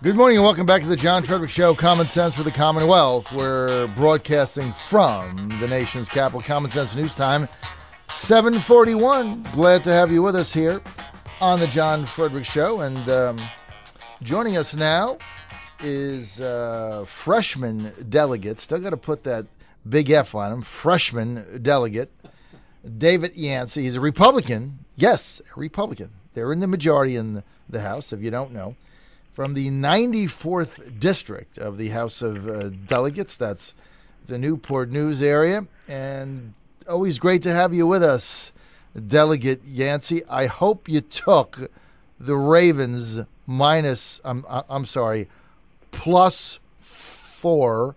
Good morning and welcome back to the John Frederick Show, Common Sense for the Commonwealth. We're broadcasting from the nation's capital. Common Sense News Time, 7:41. Glad to have you with us here on the John Frederick Show. And joining us now is freshman delegate. Still got to put that big F on him. Freshman delegate, David Yancey. He's a Republican. Yes, a Republican. They're in the majority in the House, if you don't know. From the 94th District of the House of Delegates. That's the Newport News area. And always great to have you with us, Delegate Yancey. I hope you took the Ravens +4.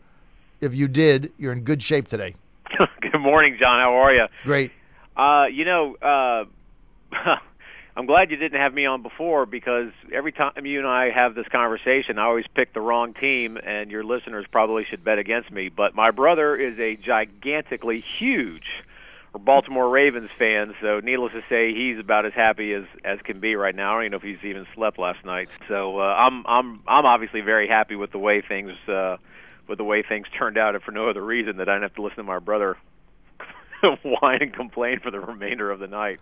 If you did, you're in good shape today. Good morning, John. How are you? Great. I'm glad you didn't have me on before, because every time you and I have this conversation, I always pick the wrong team, and your listeners probably should bet against me. But my brother is a gigantically huge Baltimore Ravens fan, so needless to say, he's about as happy as can be right now. I don't even know if he's even slept last night. So I'm obviously very happy with the way things turned out, and for no other reason that I didn't have to listen to my brother whine and complain for the remainder of the night.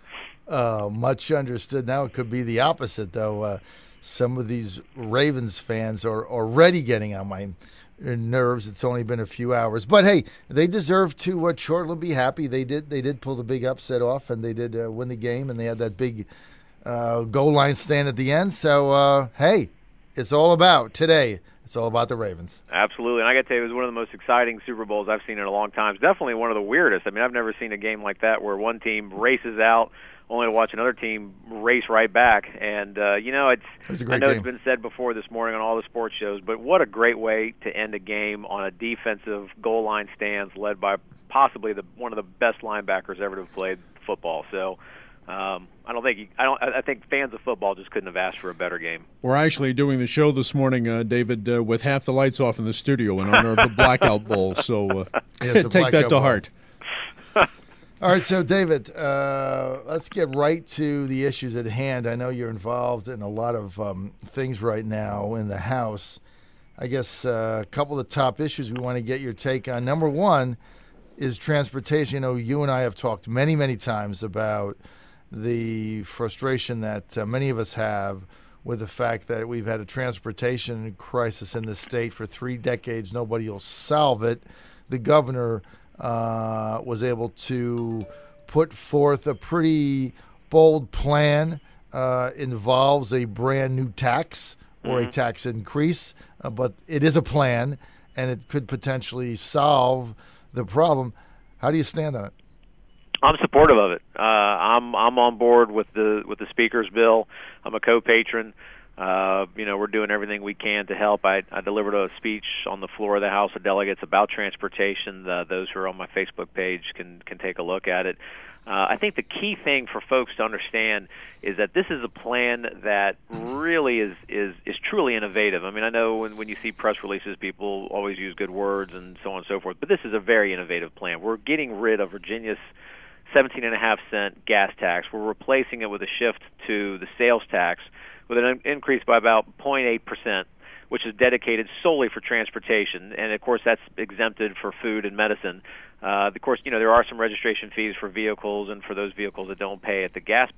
Much understood. Now it could be the opposite, though. Some of these Ravens fans are already getting on my nerves. It's only been a few hours, but hey, they deserve to shortly be happy. They did pull the big upset off, and they did win the game, and they had that big goal line stand at the end. So hey, it's all about today. It's all about the Ravens. Absolutely. And I got to tell you, it was one of the most exciting Super Bowls I've seen in a long time. It's definitely one of the weirdest. I mean, I've never seen a game like that where one team races out only to watch another team race right back. And, I know it's been said before this morning on all the sports shows, but what a great way to end a game on a defensive goal line stance led by possibly one of the best linebackers ever to have played football. So, I think fans of football just couldn't have asked for a better game. We're actually doing the show this morning, David, with half the lights off in the studio in honor of the Blackout Bowl. So take that to heart. All right, so David, let's get right to the issues at hand. I know you're involved in a lot of things right now in the House. I guess a couple of the top issues we want to get your take on. Number one is transportation. You know, you and I have talked many, many times about the frustration that many of us have with the fact that we've had a transportation crisis in the state for 3 decades. Nobody will solve it. The governor was able to put forth a pretty bold plan. Involves a brand new tax or a tax increase, but it is a plan, and it could potentially solve the problem. How do you stand on it? I'm supportive of it. I'm on board with the speaker's bill. I'm a co-patron. We're doing everything we can to help. I delivered a speech on the floor of the House of Delegates about transportation. Those who are on my Facebook page can take a look at it. I think the key thing for folks to understand is that this is a plan that really is truly innovative. I mean, I know when you see press releases, people always use good words and so on and so forth, but this is a very innovative plan. We're getting rid of Virginia's 17.5-cent gas tax. We're replacing it with a shift to the sales tax with an increase by about 0.8%, which is dedicated solely for transportation. And, of course, that's exempted for food and medicine. Of course, there are some registration fees for vehicles and for those vehicles that don't pay at the gas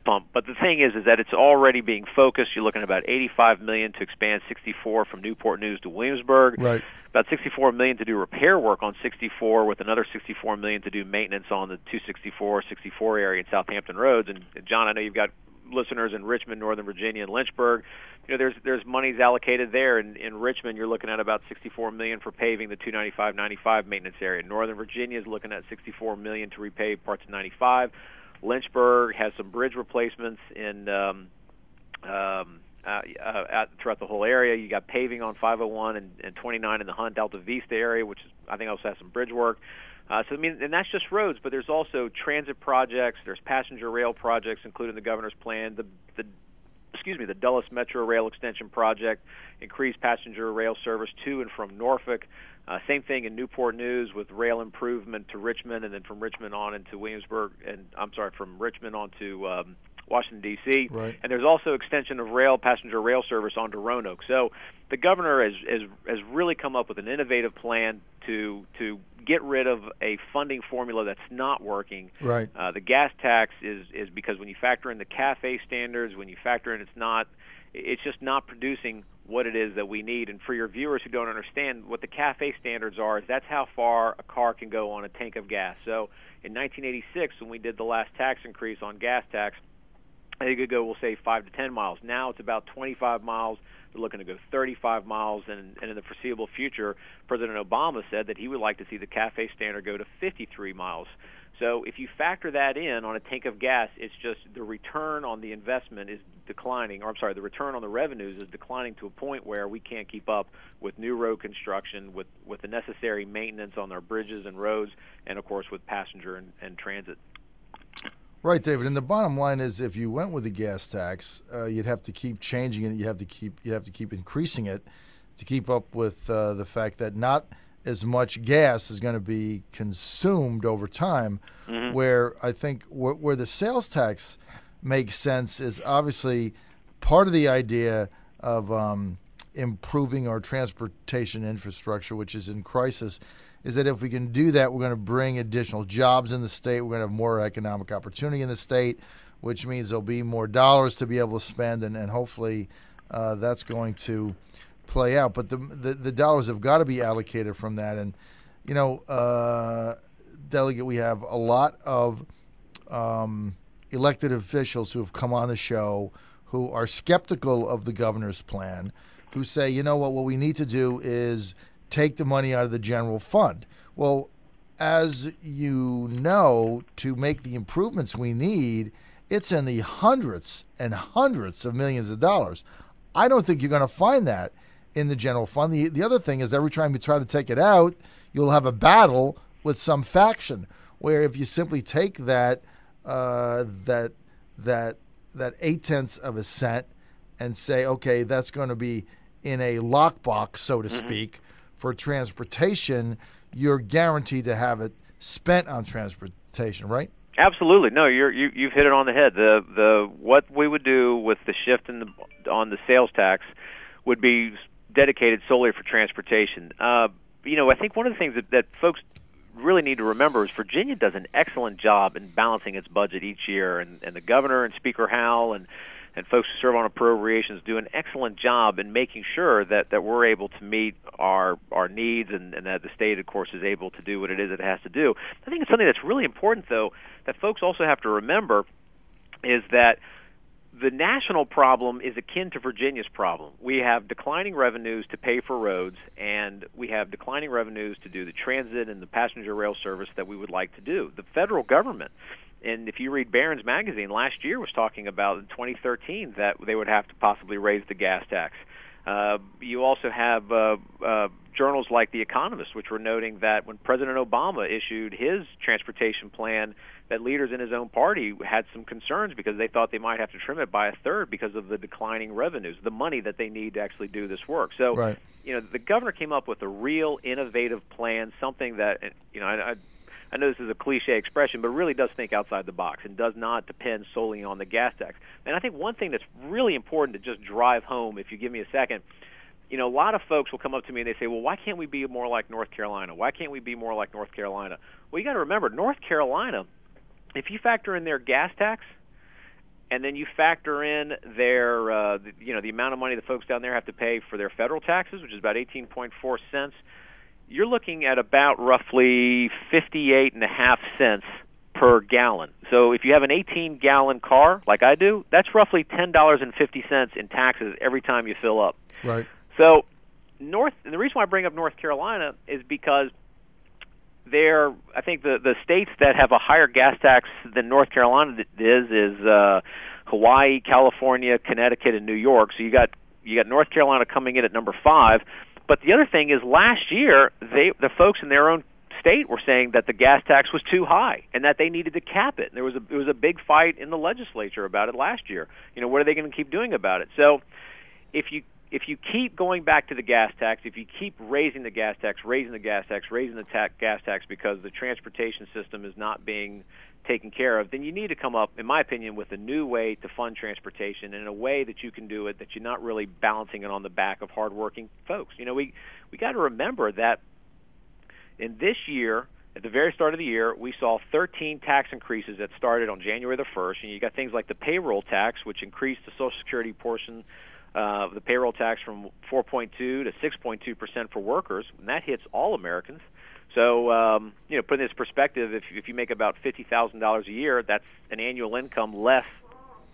pump. But the thing is that it's already being focused. You're looking at about $85 million to expand 64 from Newport News to Williamsburg. Right. About $64 million to do repair work on 64, with another $64 million to do maintenance on the 264, 64 area in Southampton roads. And John, I know you've got listeners in Richmond, Northern Virginia, and Lynchburg. There's monies allocated there. In Richmond, you're looking at about $64 million for paving the 295-95 maintenance area. Northern Virginia is looking at $64 million to repave parts of 95. Lynchburg has some bridge replacements in throughout the whole area. You got paving on 501 and 29 in the Hunt Alta Vista area, which is, I think, also has some bridge work. And that's just roads, but there's also transit projects. There's passenger rail projects, including the governor's plan. The Dulles Metro Rail Extension Project, increased passenger rail service to and from Norfolk. Same thing in Newport News with rail improvement to Richmond, and then from Richmond on into Williamsburg, from Richmond on to Washington, D.C., right. And there's also extension of passenger rail service onto Roanoke. So the governor has really come up with an innovative plan to get rid of a funding formula that's not working. Right. The gas tax is because when you factor in the CAFE standards, when you factor in it's just not producing what it is that we need. And for your viewers who don't understand what the CAFE standards are, is that's how far a car can go on a tank of gas. So in 1986, when we did the last tax increase on gas tax, I think it could go, we'll say, 5 to 10 miles. Now it's about 25 miles. They're looking to go 35 miles, and in the foreseeable future, President Obama said that he would like to see the CAFE standard go to 53 miles. So if you factor that in on a tank of gas, it's just the return on the investment is declining, or I'm sorry, the return on the revenues is declining to a point where we can't keep up with new road construction, with the necessary maintenance on our bridges and roads, and of course with passenger and transit. Right, David. And the bottom line is, if you went with the gas tax, you'd have to keep changing it. You have to keep increasing it to keep up with the fact that not as much gas is going to be consumed over time. Mm-hmm. Where I think where the sales tax makes sense is obviously part of the idea of improving our transportation infrastructure, which is in crisis, is that if we can do that, we're going to bring additional jobs in the state. We're going to have more economic opportunity in the state, which means there'll be more dollars to be able to spend, and hopefully that's going to play out. But the dollars have got to be allocated from that. And, you know, Delegate, we have a lot of elected officials who have come on the show who are skeptical of the governor's plan, who say, you know what we need to do is take the money out of the general fund. Well, as you know, to make the improvements we need, it's in the hundreds and hundreds of millions of dollars. I don't think you're going to find that in the general fund. The other thing is, every time you try to take it out, you'll have a battle with some faction, where if you simply take that 0.8 of a cent and say, okay, that's going to be in a lockbox, so to speak, for transportation, you're guaranteed to have it spent on transportation, right? Absolutely. No, you've hit it on the head. The what we would do with the shift on the sales tax would be dedicated solely for transportation. You know, I think one of the things that folks really need to remember is Virginia does an excellent job in balancing its budget each year, and the governor and Speaker Howell and folks who serve on appropriations do an excellent job in making sure that we're able to meet our needs, and that the state, of course, is able to do what it is it has to do. I think it's something that's really important, though, that folks also have to remember, is that the national problem is akin to Virginia's problem. We have declining revenues to pay for roads, and we have declining revenues to do the transit and the passenger rail service that we would like to do. The federal government, and if you read Barron's magazine, last year was talking about in 2013 that they would have to possibly raise the gas tax. You also have journals like The Economist, which were noting that when President Obama issued his transportation plan, that leaders in his own party had some concerns because they thought they might have to trim it by a third because of the declining revenues, the money that they need to actually do this work. So, right. You know, the governor came up with a real innovative plan, something that, you know, I know this is a cliche expression, but really does think outside the box and does not depend solely on the gas tax. And I think one thing that's really important to just drive home, if you give me a second, you know, a lot of folks will come up to me and they say, well, why can't we be more like North Carolina? Why can't we be more like North Carolina? Well, you got to remember, North Carolina, if you factor in their gas tax, and then you factor in their, you know, the amount of money the folks down there have to pay for their federal taxes, which is about 18.4 cents, you're looking at about roughly 58.5 cents per gallon. So if you have an 18-gallon car, like I do, that's roughly $10.50 in taxes every time you fill up. Right. So and the reason why I bring up North Carolina is because I think the states that have a higher gas tax than North Carolina is Hawaii, California, Connecticut, and New York. So you got North Carolina coming in at number 5. But the other thing is, last year the folks in their own state were saying that the gas tax was too high and that they needed to cap it. There was a big fight in the legislature about it last year. You know, what are they going to keep doing about it? So if you if you keep going back to the gas tax, if you keep raising the gas tax, gas tax because the transportation system is not being taken care of, then you need to come up, in my opinion, with a new way to fund transportation in a way that you can do it, that you're not really balancing it on the back of hardworking folks. We got to remember that in this year, at the very start of the year, we saw 13 tax increases that started on January the 1st, and you got things like the payroll tax, which increased the Social Security portion of the payroll tax from 4.2 to 6.2% for workers, and that hits all Americans. So, put in this perspective, if you make about $50,000 a year, that's an annual income less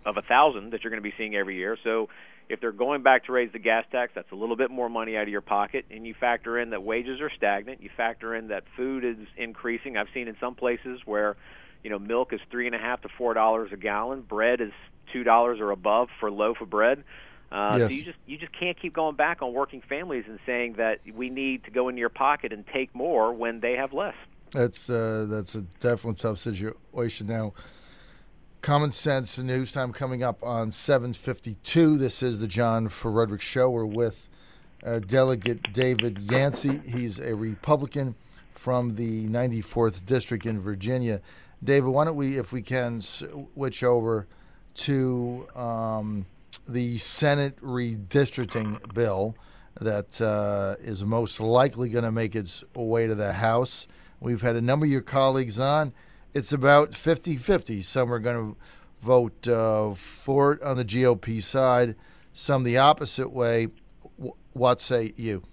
of $1,000 that you're going to be seeing every year. So if they're going back to raise the gas tax, that's a little bit more money out of your pocket, and you factor in that wages are stagnant. You factor in that food is increasing. I've seen in some places where, milk is $3.50 to $4 a gallon. Bread is $2 or above for a loaf of bread. Yes. So you just can't keep going back on working families and saying that we need to go into your pocket and take more when they have less. That's a definitely tough situation. Now, Common Sense News Time coming up on 7:52. This is the John Frederick Show. We're with Delegate David Yancey. He's a Republican from the 94th District in Virginia. David, why don't we, if we can, switch over to the Senate redistricting bill that is most likely going to make its way to the House. We've had a number of your colleagues on. It's about 50-50. Some are going to vote for it on the GOP side, some the opposite way. What say you?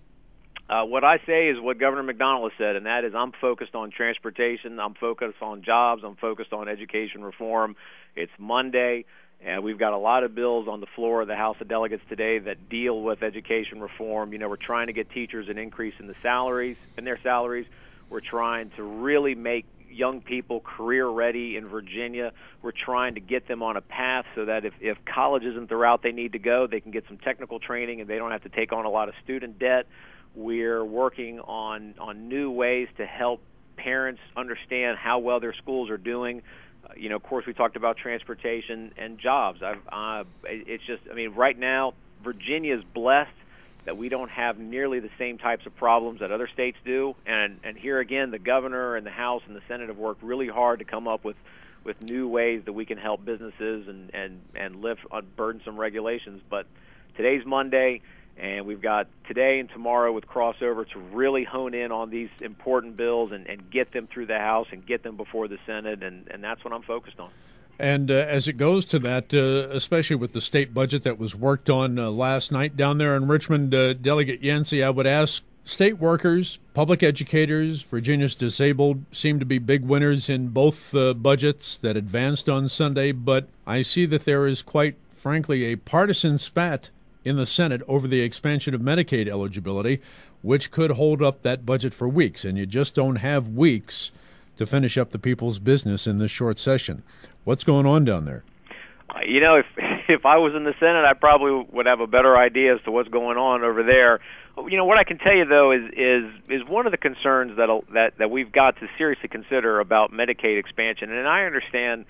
What I say is what Governor McDonnell has said, and that is I'm focused on transportation, I'm focused on jobs, I'm focused on education reform. It's Monday, and we've got a lot of bills on the floor of the House of Delegates today that deal with education reform. We're trying to get teachers an increase in their salaries. We're trying to really make young people career ready in Virginia. We're trying to get them on a path so that if college isn't the route they need to go, they can get some technical training and they don't have to take on a lot of student debt. We're working on new ways to help parents understand how well their schools are doing. Of course, we talked about transportation and jobs. Right now, Virginia is blessed that we don't have nearly the same types of problems that other states do. And here again, the governor and the House and the Senate have worked really hard to come up with new ways that we can help businesses and lift burdensome regulations. But today's Monday, and we've got today and tomorrow with crossover to really hone in on these important bills and get them through the House and get them before the Senate, and that's what I'm focused on. And as it goes to that, especially with the state budget that was worked on last night down there in Richmond, Delegate Yancey, I would ask state workers, public educators, Virginia's disabled seem to be big winners in both budgets that advanced on Sunday, but I see that there is quite frankly a partisan spat in the Senate over the expansion of Medicaid eligibility, which could hold up that budget for weeks, and you just don't have weeks to finish up the people's business in this short session. What's going on down there? If I was in the Senate, I probably would have a better idea as to what's going on over there. What I can tell you though is one of the concerns that we've got to seriously consider about Medicaid expansion, and I understand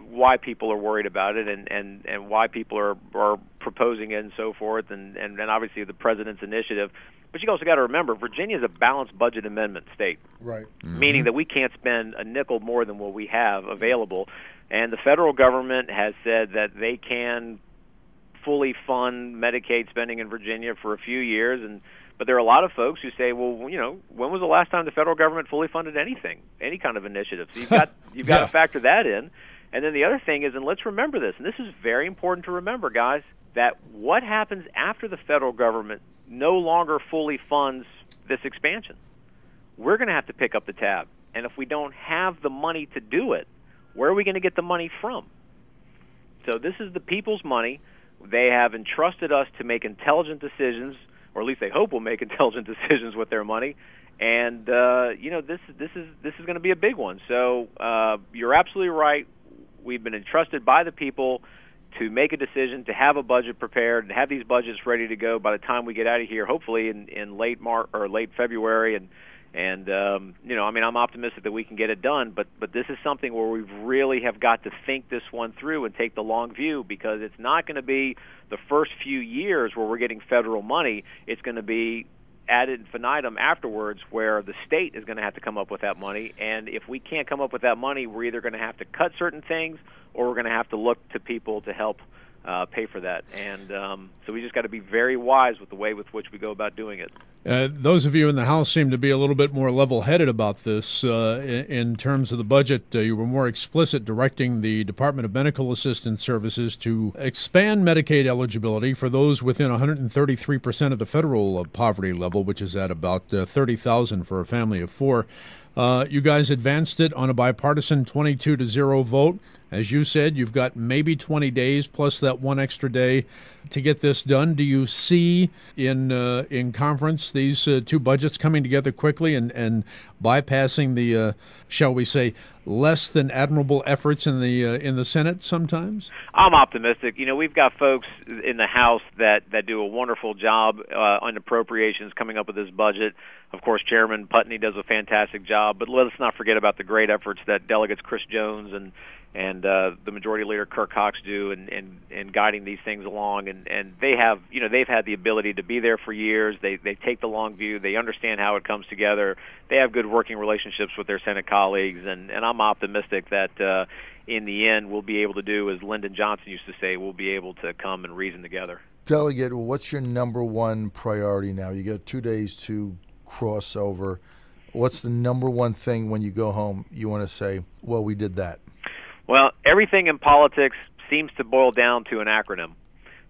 why people are worried about it and why people are proposing it and so forth, and obviously the president's initiative. But you also got to remember, Virginia is a balanced budget amendment state, right? Mm-hmm. Meaning that we can't spend a nickel more than what we have available. And the federal government has said that they can fully fund Medicaid spending in Virginia for a few years, but there are a lot of folks who say, well, when was the last time the federal government fully funded anything, any kind of initiative? So you've got to factor that in. And then the other thing is, and let's remember this, and this is very important to remember, guys, that what happens after the federal government no longer fully funds this expansion? We're going to have to pick up the tab. And if we don't have the money to do it, where are we going to get the money from? So this is the people's money. They have entrusted us to make intelligent decisions, or at least they hope we'll make intelligent decisions with their money. And this is going to be a big one. So you're absolutely right. We've been entrusted by the people to make a decision, to have a budget prepared, and have these budgets ready to go by the time we get out of here, hopefully in late March or late February, And I'm optimistic that we can get it done, but this is something where we really have got to think this one through and take the long view, because it's not going to be the first few years where we're getting federal money. It's going to be ad infinitum afterwards, where the state is going to have to come up with that money. And if we can't come up with that money, we're either going to have to cut certain things, or we're going to have to look to people to help pay for that. And so we just got to be very wise with the way with which we go about doing it. Those of you in the House seem to be a little bit more level-headed about this in terms of the budget. You were more explicit, directing the Department of Medical Assistance Services to expand Medicaid eligibility for those within 133% of the federal poverty level, which is at about $30,000 for a family of four. You guys advanced it on a bipartisan 22-0 vote. As you said, you've got maybe 20 days plus that one extra day to get this done. Do you see in conference these two budgets coming together quickly and bypassing the, shall we say, less than admirable efforts in the Senate sometimes? I'm optimistic. We've got folks in the House that do a wonderful job on appropriations coming up with this budget. Of course, Chairman Putney does a fantastic job, but let's not forget about the great efforts that Delegates Chris Jones and the Majority Leader Kirk Cox do in guiding these things along, and they have they've had the ability to be there for years. They take the long view. They understand how it comes together. They have good working relationships with their Senate colleagues, and I'm optimistic that in the end we'll be able to do, as Lyndon Johnson used to say, we'll be able to come and reason together. Delegate, what's your number one priority now? You got 2 days to cross over. What's the number one thing when you go home you want to say, well, we did that? Well, everything in politics seems to boil down to an acronym.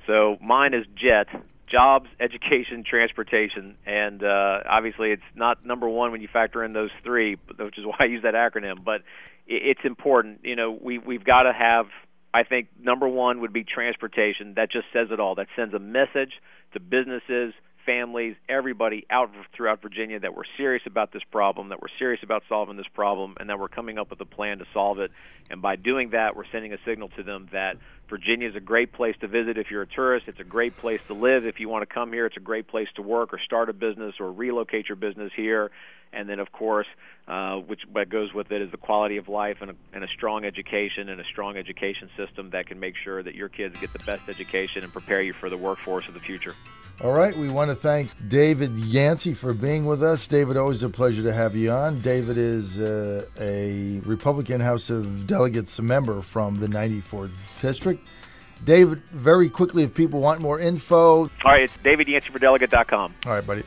So mine is JET, Jobs, Education, Transportation, and obviously it's not number one when you factor in those three, which is why I use that acronym, but it's important. We've got to have, I think, number one would be transportation. That just says it all. That sends a message to businesses, families, everybody out throughout Virginia that we're serious about this problem, that we're serious about solving this problem, and that we're coming up with a plan to solve it. And by doing that, we're sending a signal to them that Virginia is a great place to visit if you're a tourist. It's a great place to live if you want to come here. It's a great place to work or start a business or relocate your business here. And then, of course, what goes with it is the quality of life and a strong education and a strong education system that can make sure that your kids get the best education and prepare you for the workforce of the future. All right, we want to thank David Yancey for being with us. David, always a pleasure to have you on. David is a Republican House of Delegates member from the 94th District. David, very quickly, if people want more info. All right, it's DavidYanceyForDelegate.com. All right, buddy.